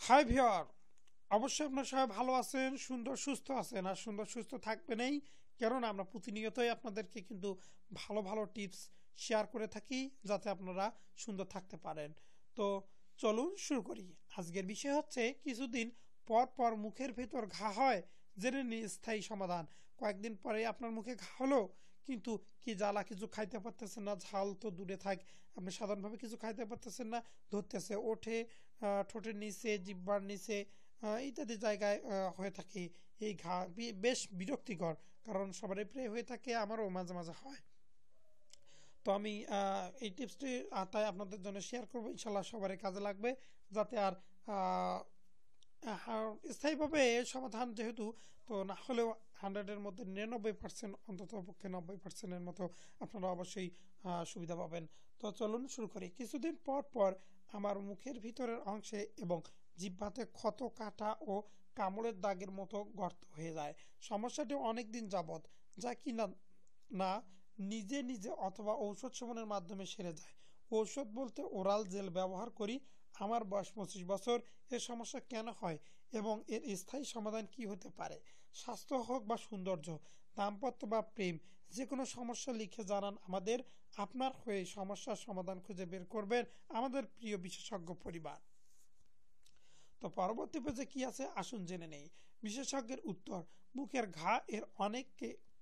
High viewer, অবশ্যই আপনার সবাই ভালো আছেন, সুন্দর সুস্থ আছেন। আর সুন্দর সুস্থ থাকবেনই, কেননা আমরা প্রতিনিয়তই আপনাদেরকে কিন্তু ভালো ভালো টিপস শেয়ার করে থাকি যাতে আপনারা সুন্দর থাকতে পারেন। তো চলুন শুরু করি। আজকের বিষয় হচ্ছে কিছুদিন পর পর মুখের ভেতর ঘা হয়, জেনে নিন স্থায়ী সমাধান। কয়েকদিন পরে আপনার মুখে ঘা হলো, কিন্তু কি জ্বালা, কিছু খাইতে পারতেছেন না, ঝাল তো দূরে থাক, আপনি সাধারণভাবে কিছু খাইতে পারতেছেন না, ধরতেছে ওঠে, ঠোঁটের নিচে, জিহ্বার নিচে, ইত্যাদি জায়গায় হয়ে থাকে এই ঘা। বেশ বিরক্তিকর, কারণ সবারই প্রায় হয়ে থাকে, আমারও মাঝে মাঝে হয়। তো আমি এই টিপসটি তাই আপনাদের জন্য শেয়ার করবো, ইনশাল্লাহ সবারই কাজে লাগবে, যাতে আর আহ, স্থায়ীভাবে সমাধান যেহেতু, তো না হলেও 100-এর মধ্যে 99% অন্তত পক্ষে 90%-এর মতো আপনারা অবশ্যই সুবিধা পাবেন। তো চলুন শুরু করি। কিছুদিন পর পর আমার মুখের ভিতরের অংশে এবং জিহ্বাতে ক্ষত, কাটা ও কামড়ের দাগের মতো গর্ত হয়ে যায়। সমস্যাটি অনেক দিন যাবৎ, যা কিনা না নিজে নিজে অথবা ঔষধ সেবনের মাধ্যমে সেরে যায়। ঔষধ বলতে ওরাল জেল ব্যবহার করি। আমার বয়স 25 বছর। এর সমস্যা কেন হয় এবং এর স্থায়ী সমাধান কি হতে পারে? স্বাস্থ্য হোক বা সৌন্দর্য, দাম্পত্য বা প্রেম, যে কোনো সমস্যা লিখে জানান আমাদের। আপনার হয়ে সমস্যার সমাধান খুঁজে বের করবেন আমাদের প্রিয় বিশেষজ্ঞ পরিবার। তো পরবর্তী পেজে কি আছে আসুন জেনে নেই। বিশেষজ্ঞের উত্তর: বুকের ঘা এর অনেক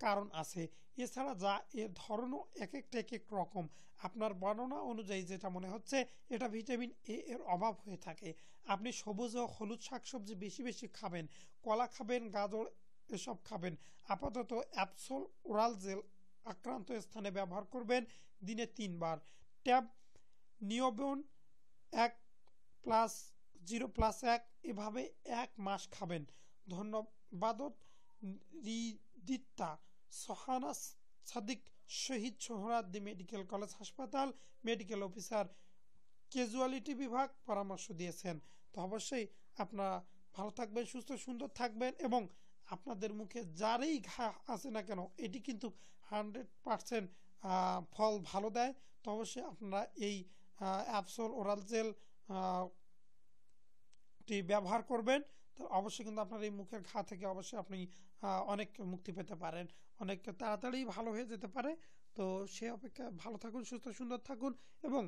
কারণ আছে, এছাড়া যা এর ধরনও এক একটা এক এক রকম। আপনার বর্ণনা অনুযায়ী যেটা মনে হচ্ছে, এটা ভিটামিন এ এর অভাব হয়ে থাকে। আপনি সবুজ ও হলুদ শাকসবজি বেশি বেশি খাবেন, কলা খাবেন, গাজর এসব খাবেন। আপাতত অ্যাপসোল ওরাল জেল আক্রান্ত স্থানে ব্যবহার করবেন দিনে 3 বার। ট্যাব নিওবন 1+0+1 এভাবে 1 মাস খাবেন। ধন্যবাদ। রিদিতা সোহানা সাদিক, শহীদ সোহরাদ্দি মেডিকেল কলেজ হাসপাতাল, মেডিকেল অফিসার, ক্যাজুয়ালিটি বিভাগ পরামর্শ দিয়েছেন। তো অবশ্যই আপনারা ভালো থাকবেন, সুস্থ সুন্দর থাকবেন, এবং আপনাদের মুখে যারই ঘা আছে না কেন, এটি কিন্তু 100% ফল ভালো দেয়। তো অবশ্যই আপনারা এই অ্যাপসোল ওরাল জেল টি ব্যবহার করবেন। তো অবশ্যই কিন্তু আপনার এই মুখের ঘা থেকে অবশ্যই আপনি অনেক মুক্তি পেতে পারেন, অনেক তাড়াতাড়ি ভালো হয়ে যেতে পারে। তো সে অপেক্ষা ভালো থাকুন, সুস্থ সুন্দর থাকুন, এবং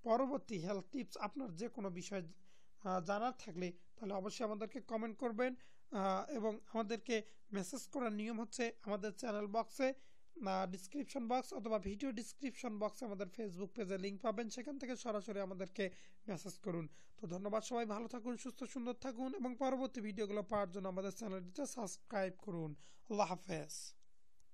পরবর্তী হেলথ টিপস আপনার যে কোনো বিষয় জানার থাকলে তাহলে অবশ্যই আমাদেরকে কমেন্ট করবেন, এবং আমাদেরকে মেসেজ করার নিয়ম হচ্ছে আমাদের চ্যানেল বক্সে, ডিসক্রিপশন বক্স অথবা ভিডিও ডিসক্রিপশন বক্সে আমাদের ফেসবুক পেজে লিঙ্ক পাবেন, সেখান থেকে সরাসরি আমাদেরকে মেসেজ করুন। তো ধন্যবাদ, সবাই ভালো থাকুন, সুস্থ সুন্দর থাকুন, এবং পরবর্তী ভিডিওগুলো পাওয়ার জন্য আমাদের চ্যানেলটিতে সাবস্ক্রাইব করুন। আল্লাহ হাফেজ।